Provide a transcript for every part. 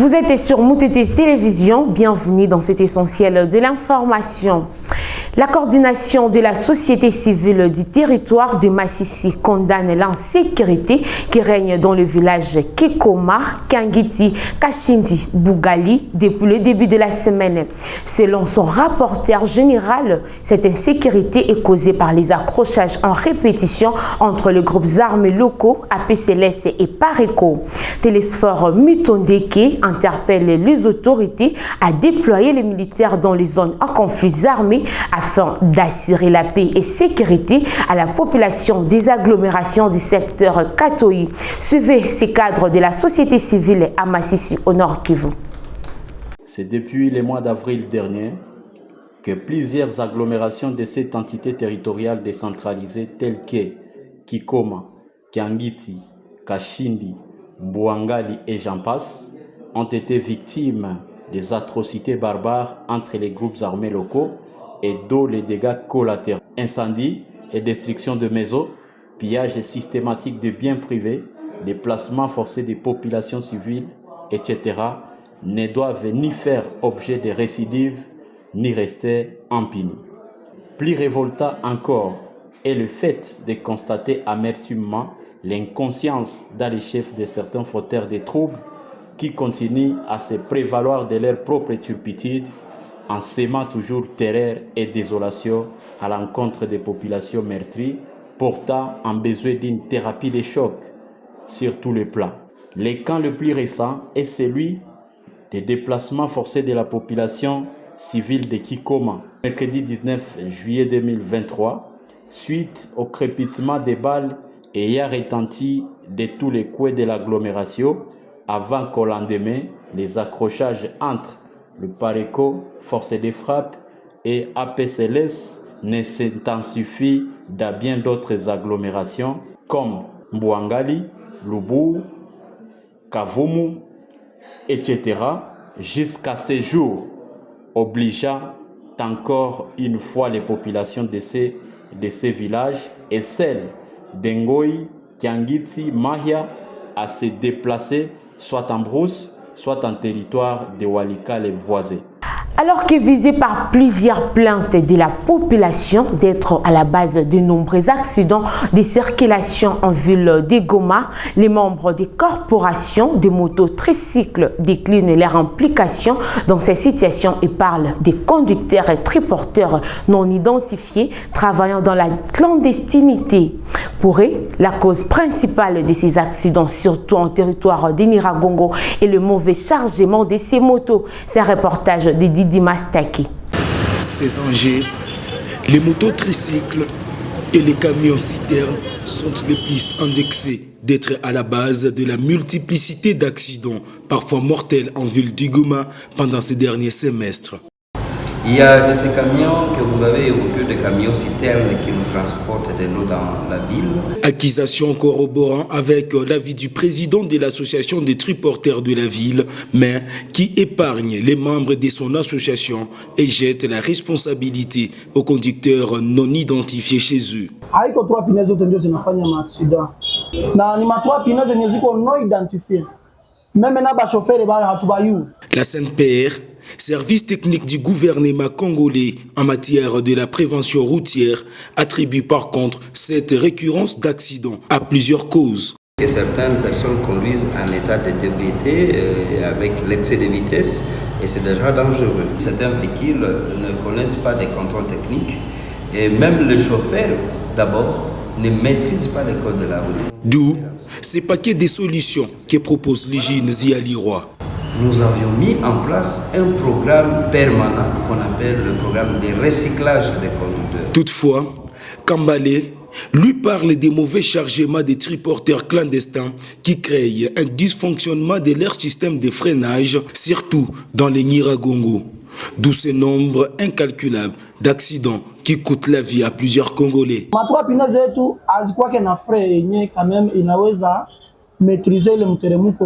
Vous êtes sur Moutété Télévision, bienvenue dans cet essentiel de l'information. La coordination de la société civile du territoire de Massissi condamne l'insécurité qui règne dans le village Kekoma, Kangiti, Kashindi, Bougali depuis le début de la semaine. Selon son rapporteur général, cette insécurité est causée par les accrochages en répétition entre les groupes armés locaux, APCLS et Pareco. Télésphore Mutondeke interpelle les autorités à déployer les militaires dans les zones en conflit armé afin d'assurer la paix et sécurité à la population des agglomérations du secteur Katoyi. Suivez ces cadres de la société civile à Massissi au Nord Kivu. C'est depuis le mois d'avril dernier que plusieurs agglomérations de cette entité territoriale décentralisée telles que Kikoma, Kiangiti, Kashindi, Mbouangali et j'en passe ont été victimes des atrocités barbares entre les groupes armés locaux et dont les dégâts collatéraux, incendies et destruction de maisons, pillage systématique de biens privés, déplacements forcés des populations civiles, etc., ne doivent ni faire objet de récidives, ni rester impunis. Plus révoltant encore est le fait de constater amertumement l'inconscience dans les chefs de certains fauteurs de troubles qui continuent à se prévaloir de leur propre turpitude en sémant toujours terreur et désolation à l'encontre des populations meurtries, portant en besoin d'une thérapie de choc sur tous les plans. Le cas le plus récent est celui des déplacements forcés de la population civile de Kikoma, mercredi 19 juillet 2023, suite au crépitement des balles ayant retenti de tous les coins de l'agglomération, avant qu'au lendemain, les accrochages entre le Pareco, force de frappe et APCLS ne s'intensifient dans bien d'autres agglomérations comme Mbouangali, Lubu, Kavumu, etc. jusqu'à ce jour, obligeant encore une fois les populations de ces villages et celles d'Engoi, Kiangiti, Mahia à se déplacer soit en brousse, soit en territoire de Walikale voisin. Alors que visé par plusieurs plaintes de la population d'être à la base de nombreux accidents de circulation en ville de Goma, les membres des corporations de mototricycles déclinent leur implication dans ces situations et parlent des conducteurs et triporteurs non identifiés travaillant dans la clandestinité. Pour eux, la cause principale de ces accidents, surtout en territoire de Niragongo, est le mauvais chargement de ces motos. C'est un reportage de Didi Mastaki. Ces engins, les mototricycles et les camions citernes sont les plus indexés d'être à la base de la multiplicité d'accidents, parfois mortels en ville du Goma pendant ces derniers semestres. Il y a de ces camions que vous avez évoqués, des camions citernes qui nous transportent de l'eau dans la ville. Accusation corroborant avec l'avis du président de l'association des triporteurs de la ville, mais qui épargne les membres de son association et jette la responsabilité aux conducteurs non identifiés chez eux. La CNPR, service technique du gouvernement congolais en matière de la prévention routière, attribue par contre cette récurrence d'accidents à plusieurs causes. Et certaines personnes conduisent en état de d'ébriété avec l'excès de vitesse et c'est déjà dangereux. Certains véhicules ne connaissent pas des contrôles techniques et même le chauffeur d'abord ne maîtrise pas les codes de la route. D'où ces paquets de solutions que propose l'hygiène Ziali Roy. Nous avions mis en place un programme permanent qu'on appelle le programme de recyclage des conducteurs. Toutefois, Kambale lui parle des mauvais chargements des triporteurs clandestins qui créent un dysfonctionnement de leur système de freinage, surtout dans les Niragongo. D'où ce nombre incalculable d'accidents qui coûtent la vie à plusieurs Congolais. Maîtriser le mteremko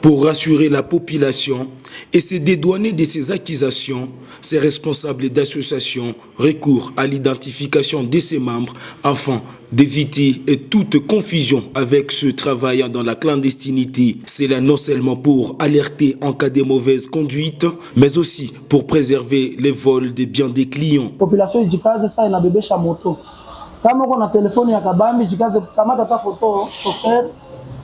Pour rassurer la population et se dédouaner de ces accusations, ces responsables d'associations recourent à l'identification de ses membres afin d'éviter toute confusion avec ceux travaillant dans la clandestinité. C'est là non seulement pour alerter en cas de mauvaise conduite, mais aussi pour préserver les vols des biens des clients. Population ijikaze ça ina bebesha moto. Kama uko na telefoni ya kabambi jikaze kamata ta photo chauffeur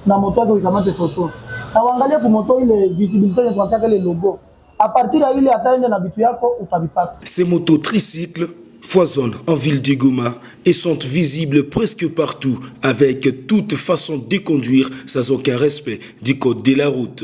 na moto yako ikamate photo. Na uangalie kwa moto ile visibilité ya tunataka ile logo. À partir ya ile ataenda na bitu yako utabipata. Ces motos tricycles foisonnent en ville du Goma et sont visibles presque partout avec toute façon de conduire sans aucun respect du code de la route.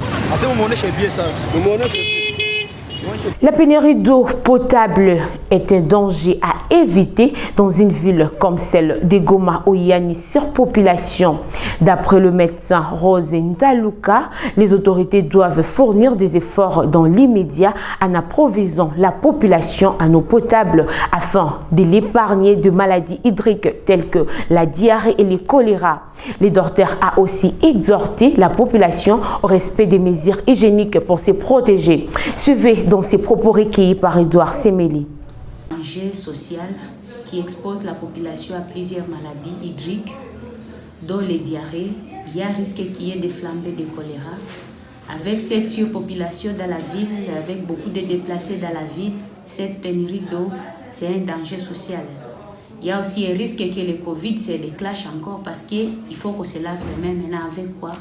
La pénurie d'eau potable est un danger à éviter dans une ville comme celle de Goma où il y a une surpopulation. D'après le médecin Rose Ntaluka, les autorités doivent fournir des efforts dans l'immédiat en approvissionnant la population en eau potable afin de l'épargner de maladies hydriques telles que la diarrhée et le choléra. Le docteur a aussi exhorté la population au respect des mesures hygiéniques pour se protéger. Suivez dans ces propos recueillis par Edouard Semeli. Un enjeu social qui expose la population à plusieurs maladies hydriques, dont les diarrhées. Il y a risque qu'il y ait des flambées de choléra. Avec cette surpopulation dans la ville, avec beaucoup de déplacés dans la ville, cette pénurie d'eau, c'est un danger social. Il y a aussi un risque que le Covid se déclenche encore parce qu'il faut qu'on se lave les mains maintenant avec quoi?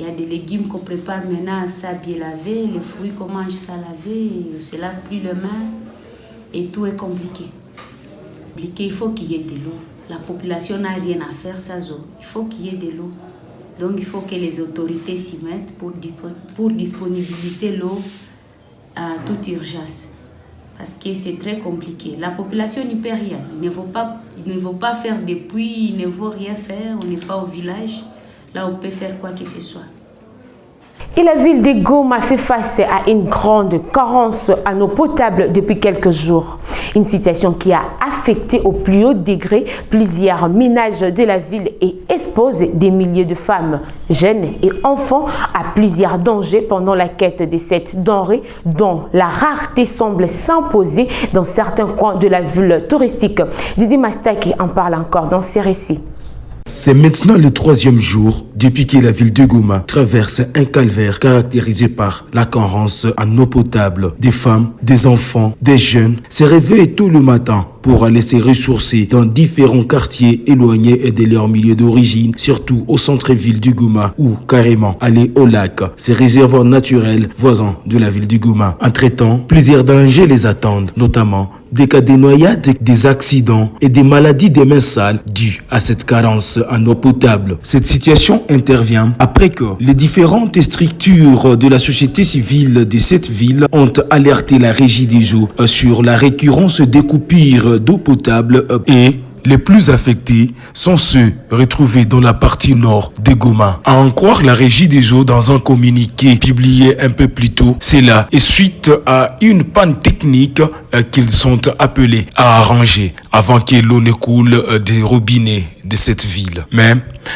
Il y a des légumes qu'on prépare maintenant ça bien lavé, les fruits qu'on mange ça lavé, on ne se lave plus les mains et tout est compliqué. Il faut qu'il y ait de l'eau. La population n'a rien à faire sans eau. Il faut qu'il y ait de l'eau. Donc il faut que les autorités s'y mettent pour disponibiliser l'eau à toute urgence. Parce que c'est très compliqué. La population n'y peut rien. Il ne faut pas faire des puits, il ne faut rien faire. On n'est pas au village. Là, on peut faire quoi que ce soit. Et la ville de Goma fait face à une grande carence en eau potable depuis quelques jours. Une situation qui a affecté au plus haut degré plusieurs ménages de la ville et expose des milliers de femmes, jeunes et enfants à plusieurs dangers pendant la quête de cette denrée dont la rareté semble s'imposer dans certains coins de la ville touristique. Didi Mastaki en parle encore dans ses récits. C'est maintenant le 3e jour depuis que la ville de Goma traverse un calvaire caractérisé par la carence en eau potable. Des femmes, des enfants, des jeunes se réveillent tôt le matin pour aller se ressourcer dans différents quartiers éloignés de leur milieu d'origine, surtout au centre-ville du Goma ou carrément aller au lac, ces réservoirs naturels voisins de la ville du Goma. Entre-temps, plusieurs dangers les attendent, notamment des cas de noyades, des accidents et des maladies des mains sales dues à cette carence en eau potable. Cette situation intervient après que les différentes structures de la société civile de cette ville ont alerté la régie des eaux sur la récurrence des coupures d'eau potable et les plus affectés sont ceux retrouvés dans la partie nord de Goma. À en croire la régie des eaux dans un communiqué publié un peu plus tôt, c'est là et suite à une panne technique qu'ils sont appelés à arranger avant que l'eau ne coule des robinets de cette ville. Mais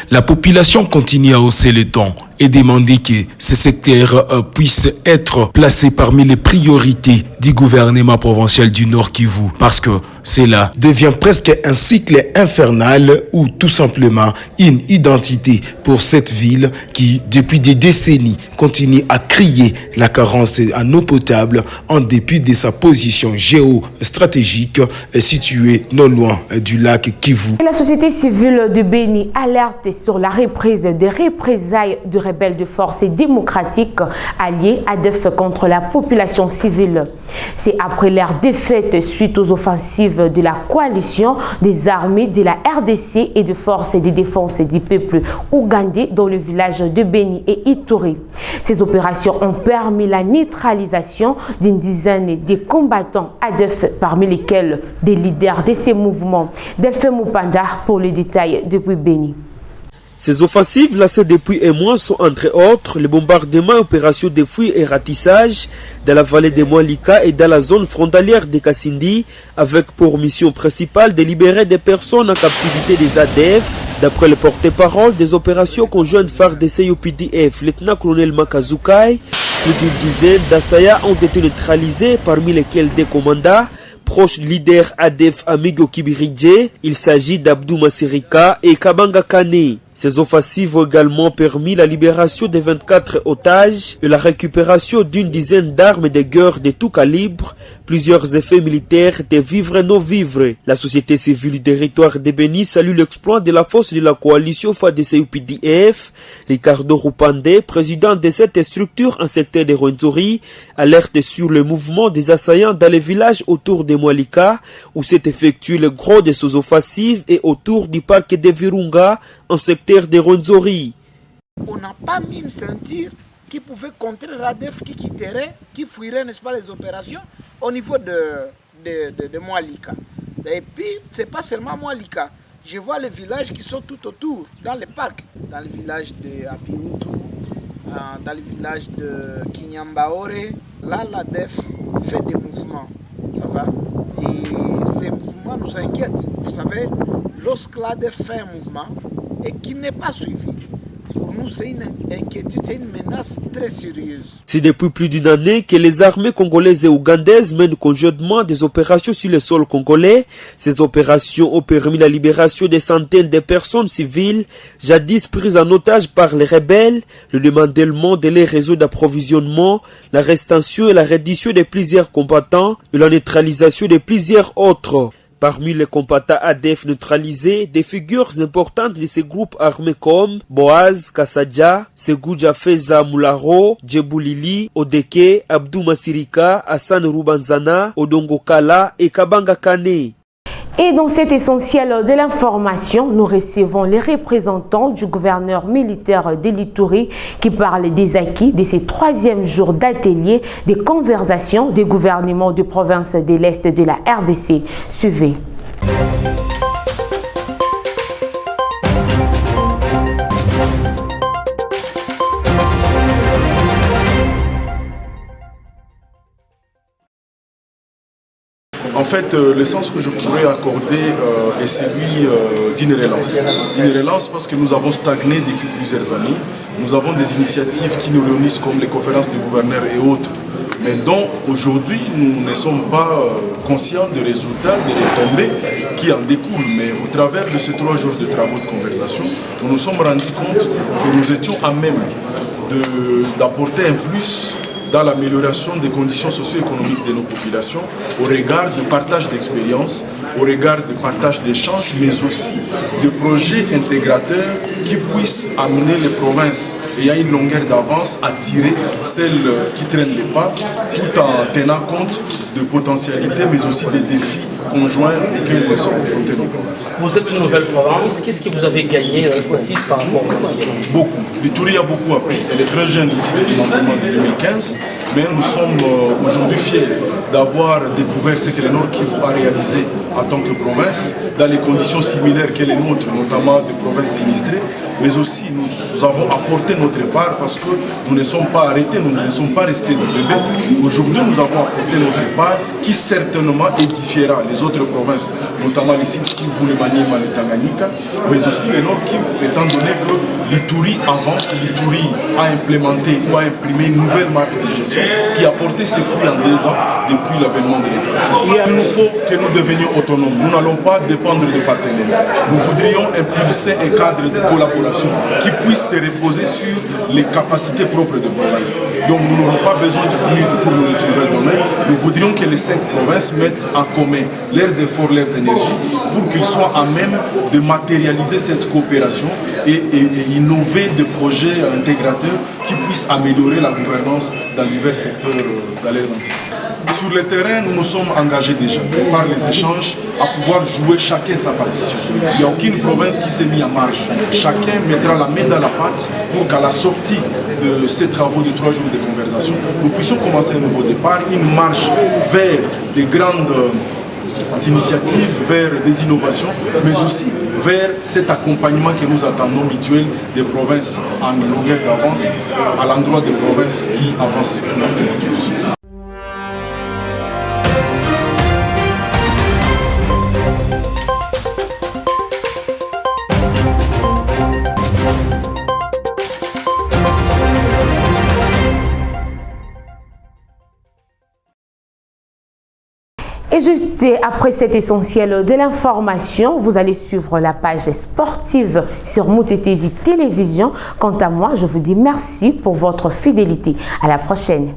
la population continue à hausser le ton et demander que ce secteur puisse être placé parmi les priorités du gouvernement provincial du Nord Kivu parce que cela devient presque un cycle infernal ou tout simplement une identité pour cette ville qui, depuis des décennies, continue à crier la carence en eau potable en dépit de sa position géostratégique située non loin du lac Kivu. La société civile de Béni alerte sur la reprise des représailles de rebelles de forces démocratiques alliés à ADF contre la population civile. C'est après leur défaite suite aux offensives de la coalition des armées de la RDC et de forces de défense du peuple ougandais dans le village de Béni et Ituri. Ces opérations ont permis la neutralisation d'une dizaine de combattants ADF, parmi lesquels des leaders de ces mouvements. Delphine Moupanda pour le détail depuis Béni. Ces offensives lancées depuis un mois sont entre autres les bombardements et opérations de fouilles et ratissage dans la vallée de Mwalika et dans la zone frontalière de Kassindi, avec pour mission principale de libérer des personnes en captivité des ADF. D'après le porte-parole des opérations conjointes FARDC et UPDF, lieutenant-colonel Makazoukai, plus d'une dizaine d'assaillants ont été neutralisés, parmi lesquels des commandants proche leader ADF Amigo Kibiridje. Il s'agit d'Abdou Masirika et Kabanga Kane. Ces offensives ont également permis la libération de 24 otages et la récupération d'une dizaine d'armes de guerre de tout calibre, plusieurs effets militaires de vivres et non-vivres. La société civile du territoire de Beni salue l'exploit de la force de la coalition FADC-UPDF. Ricardo Rupande, président de cette structure en secteur de Rwenzori, alerte sur le mouvement des assaillants dans les villages autour de Mwalika, où s'est effectué le gros de ces offensives, et autour du parc de Virunga, en secteur de Rwenzori. On n'a pas mis une ceinture qui pouvait contrer l'ADF qui quitterait, qui fuirait, n'est-ce pas, les opérations au niveau de Mwalika. Et puis, ce n'est pas seulement Mwalika. Je vois les villages qui sont tout autour, dans les parcs, dans le village de Apiutu, dans le village de Kinyambaore. Là, l'ADF fait des mouvements, ça va. Et ces mouvements nous inquiètent. Vous savez, lorsque l'ADF fait un mouvement et qu'il n'est pas suivi, pour nous, c'est une inquiétude, c'est une menace très sérieuse. C'est depuis plus d'une année que les armées congolaises et ougandaises mènent conjointement des opérations sur le sol congolais. Ces opérations ont permis la libération de centaines de personnes civiles, jadis prises en otage par les rebelles, le démantèlement de leurs réseaux d'approvisionnement, l'arrestation et la reddition de plusieurs combattants et la neutralisation de plusieurs autres. Parmi les combattants ADF neutralisés, des figures importantes de ces groupes armés comme Boaz Kassadja, Segou Jafeza Moularo, Djeboulili, Odeke, Abdou Masirika, Hassan Rubanzana, Odongo Kala et Kabanga Kane. Et dans cet essentiel de l'information, nous recevons les représentants du gouverneur militaire de l'Ituri qui parlent des acquis de ces 3e jours d'atelier des conversations des gouvernements de province de l'Est de la RDC. Suivez. En fait, le sens que je pourrais accorder est celui d'une relance. Une relance parce que nous avons stagné depuis plusieurs années. Nous avons des initiatives qui nous réunissent comme les conférences de gouverneurs et autres. Mais dont aujourd'hui nous ne sommes pas conscients des résultats, des retombées qui en découlent. Mais au travers de ces 3 jours de travaux de conversation, nous nous sommes rendus compte que nous étions à même d'apporter un plus dans l'amélioration des conditions socio-économiques de nos populations, au regard de partage d'expériences, au regard de partage d'échanges, mais aussi de projets intégrateurs qui puissent amener les provinces ayant une longueur d'avance à tirer celles qui traînent les pas, tout en tenant compte de potentialités, mais aussi des défis conjoints auxquels sont confrontés nos provinces. Vous êtes une nouvelle province, qu'est-ce que vous avez gagné x6 par rapport à l'ancienne? Beaucoup. L'Ituri a beaucoup appris. Elle est très jeune ici depuis l'entraînement de 2015, mais nous sommes aujourd'hui fiers d'avoir découvert ce que le Nord Kivu a réalisé en tant que province, dans les conditions similaires que les nôtres, notamment des provinces sinistrées, mais aussi nous avons apporté notre part parce que nous ne sommes pas arrêtés, nous ne sommes pas restés de bébé. Aujourd'hui, nous avons apporté notre part qui certainement édifiera les autres provinces, notamment les sites Kivu, le Maniema, le Tanganyika, mais aussi le Nord Kivu, étant donné que l'Ituri avance, l'Ituri a implémenté ou a imprimé une nouvelle marque de gestion qui a porté ses fruits en 2 ans depuis l'avènement de l'électricité. Il nous faut que nous devenions autonomes. Nous n'allons pas dépendre de partenaires. Nous voudrions impulser un cadre de collaboration qui puisse se reposer sur les capacités propres de province. Donc nous n'aurons pas besoin du PNUD pour nous retrouver demain. Nous voudrions que les 5 provinces mettent en commun leurs efforts, leurs énergies pour qu'ils soient à même de matérialiser cette coopération et innover des projets intégrateurs qui puissent améliorer la gouvernance dans divers secteurs dans les entités. Sur le terrain, nous nous sommes engagés déjà par les échanges à pouvoir jouer chacun sa partition. Il n'y a aucune province qui s'est mise en marche. Chacun mettra la main dans la pâte pour qu'à la sortie de ces travaux de 3 jours de conversation, nous puissions commencer un nouveau départ, une marche vers des grandes initiatives, vers des innovations, mais aussi vers cet accompagnement que nous attendons mutuel des provinces en longueur d'avance à l'endroit des provinces qui avancent. Et juste après cet essentiel de l'information, vous allez suivre la page sportive sur Moutetesi Télévision. Quant à moi, je vous dis merci pour votre fidélité. À la prochaine.